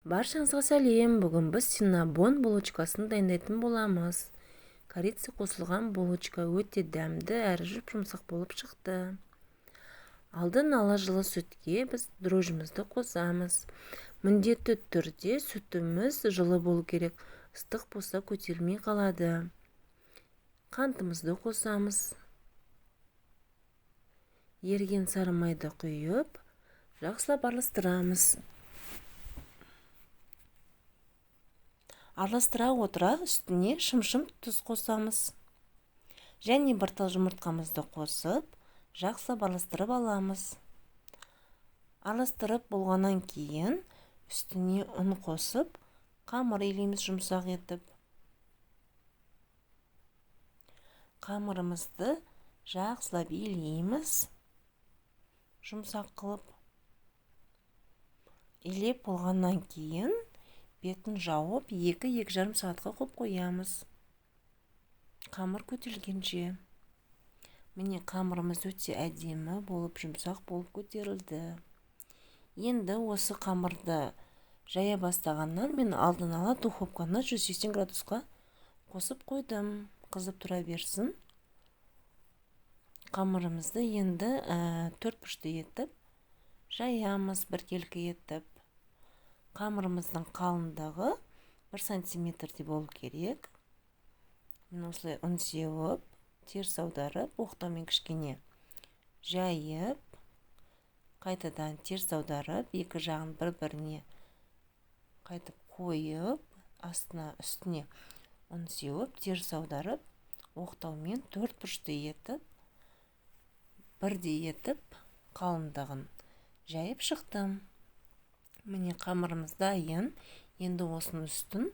Баршаңызға сәлем. Бүгін біз синнабон булочкасын дайындайтын боламыз. Корица қосылған булочка өте дәмді әрі жұп-жұмсақ болып шықты. Алдын ала жылы сүтке біз дрожжімізді қосамыз. Міндетті түрде сүтіміз жылы болу керек. Ыстық болса көтерілмей қалады. Қантымызды қосамыз. Еріген сары майды құйып, жақсылап араластырамыз. Араластыра отыра үстіне шым-шым тұз қосамыз. Және бір тал жұмыртқамызды қосып, жақсылап араластырып аламыз. Араластырып болғаннан кейін үстіне ұн қосып, қамыр илейміз жұмсақ етіп. Қамырымызды жақсылап илейміз, жұмсақ қылып. Илеп болғаннан кейін бетін жауып 2-2,5 сағатқа қойып қоямыз. Қамыр көтерілгенше. Міне қамырымыз өте әдемі болып, жұмсақ болып көтерілді. Енді осы қамырды жая бастағаннан мен алдын ала духовканы 180 градусқа қосып қойдым. Қызып тұра берсін. Қамырымызды енді 4 бұрышты етіп жаямыз, біркелкі етіп. Қамырымыздың қалыңдығы 1 сантиметрде болу керек. Мен осылай ұн сеуіп, теріс аударып, оқтаумен кішкене жайып, қайтадан теріс аударып, екі жағын бір-біріне қайтып қойып, астына үстіне ұн сеуіп, теріс аударып, оқтаумен 4 бұрышты етіп, бірдей етіп, қалыңдығын жайып шықтым. Міне қамырымыз дайын. Енді осының үстін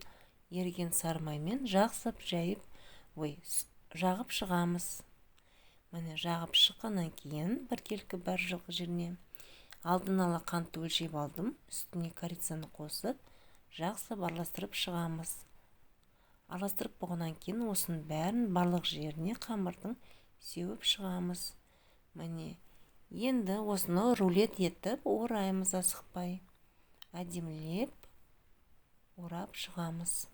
еріген сары маймен жақсылап жағып шығамыз. Міне жағып шыққаннан кейін біркелкі бар жылғы жеріне алдын ала қантты өлшеп алдым. Үстіне корицаны қосып, жақсылап араластырып шығамыз. Араластырып болғаннан кейін осының бәрін барлық жеріне қамырдың сеуіп шығамыз. Міне енді осыны рулет етіп ораймыз асықпай. Әдемілеп орап шығамыз.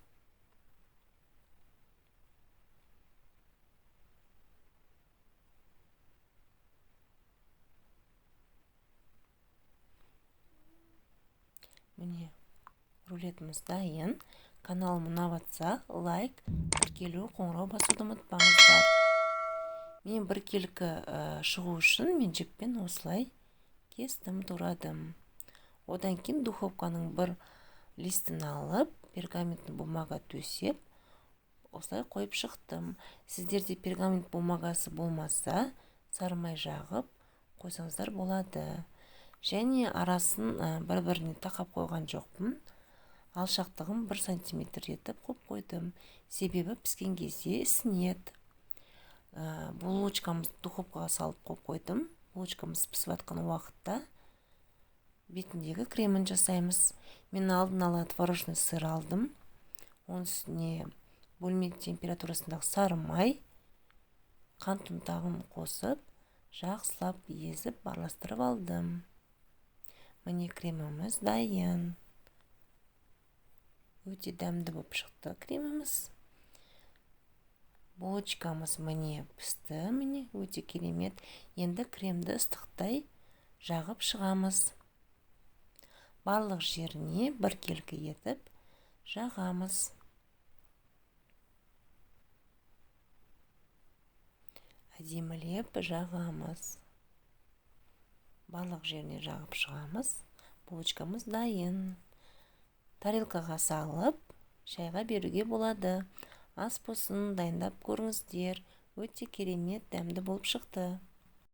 Міне рулетіміз дайын. Каналым ұнаватса лайк, тіркелу, қоңырау басуды ұмытпаңыздар. Мен біркелкі шығу үшін мен жіппен осылай кестім, турадым. Одан кейін духовканың бір листін алып, пергаментті бумаға төсеп, осылай қойып шықтым. Сіздерде пергамент бумагасы болмаса, сары май жағып қойсаңыздар болады. Және арасын бір-біріне тақап қойған жоқпын. Алшақтығын 1 сантиметр етіп қойып қойдым. Себебі піскен кезде ісінеді. Булочкамызды духовкаға салып қойып қойдым. Булочкамыз пісіп жатқан уақытта бетіндегі кремін жасаймыз. Мен алдын ала творожный сыр алдым. Оның үстіне бөлме температурасындағы сары май, қант ұнтағын қосып, жақсылап езіп, араластырып алдым. Міне креміміз дайын. Өте дәмді болып шықты креміміз. Булочкамыз міне пісті, міне өте керемет. Енді кремді ыстықтай жағып шығамыз. Барлық жеріне біркелкі етіп жағамыз. Әдемілеп жағамыз. Барлық жеріне жағып шығамыз. Булочкамыз дайын. Тарелкаға салып, шайға беруге болады. Ас болсын, дайындап көріңіздер. Өте керемет, дәмді болып шықты.